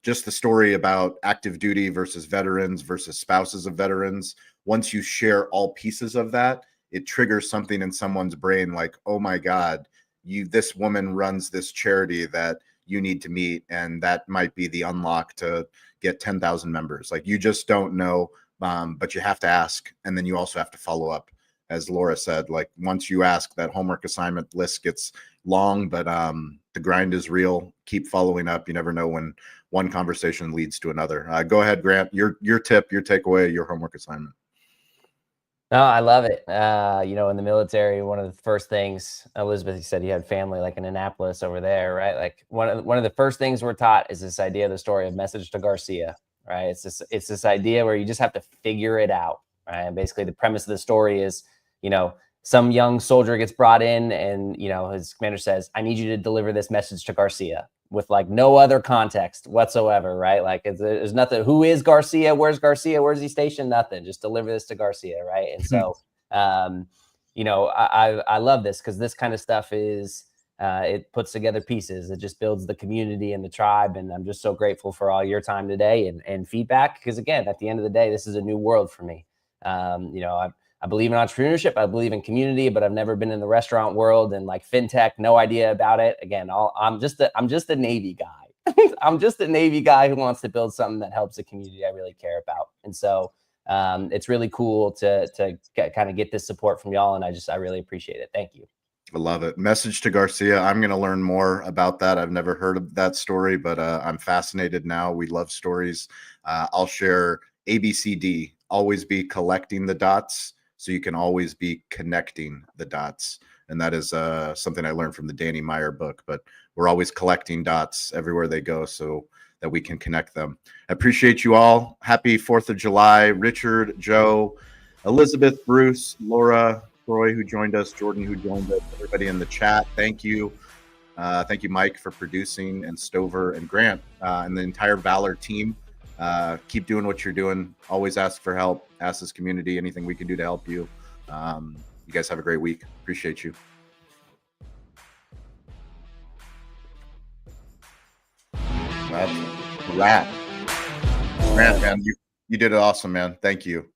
just the story about active duty versus veterans versus spouses of veterans. Once you share all pieces of that, it triggers something in someone's brain like, oh my God, this woman runs this charity that you need to meet, and that might be the unlock to get 10,000 members. Like, you just don't know, but you have to ask, and then you also have to follow up. As Laura said, like, once you ask, that homework assignment list gets long, but the grind is real. Keep following up. You never know when one conversation leads to another. Go ahead, Grant. Your tip, your takeaway, your homework assignment. No, I love it. In the military, one of the first things, Elizabeth, you said you had family like in Annapolis over there, right? Like one of the first things we're taught is this idea of the story of Message to Garcia, right? It's this idea where you just have to figure it out, right? And basically the premise of the story is, some young soldier gets brought in and, his commander says, I need you to deliver this message to Garcia with like no other context whatsoever, right? Like there's nothing. Who is Garcia? Where's Garcia? Where's he stationed? Nothing. Just deliver this to Garcia, right? And so, I love this because this kind of stuff is, it puts together pieces. It just builds the community and the tribe. And I'm just so grateful for all your time today and feedback. Because again, at the end of the day, this is a new world for me. I believe in entrepreneurship. I believe in community, but I've never been in the restaurant world and like fintech, no idea about it. Again, I'm just a Navy guy. I'm just a Navy guy who wants to build something that helps the community I really care about. And so it's really cool to kind of get this support from y'all. And I really appreciate it. Thank you. I love it. Message to Garcia. I'm going to learn more about that. I've never heard of that story, but I'm fascinated now. We love stories. I'll share ABCD. Always be collecting the dots, so you can always be connecting the dots. And that is something I learned from the Danny Meyer book. But we're always collecting dots everywhere they go so that we can connect them. I appreciate you all. Happy 4th of July. Richard, Joe, Elizabeth, Bruce, Laura, Troy, who joined us, Jordan, who joined us, everybody in the chat. Thank you. Thank you, Mike, for producing, and Stover and Grant, and the entire Valor team. Keep doing what you're doing. Always ask for help. Ask this community anything we can do to help you. You guys have a great week. Appreciate you. That's a wrap. Grant, man, you did it awesome, man. Thank you.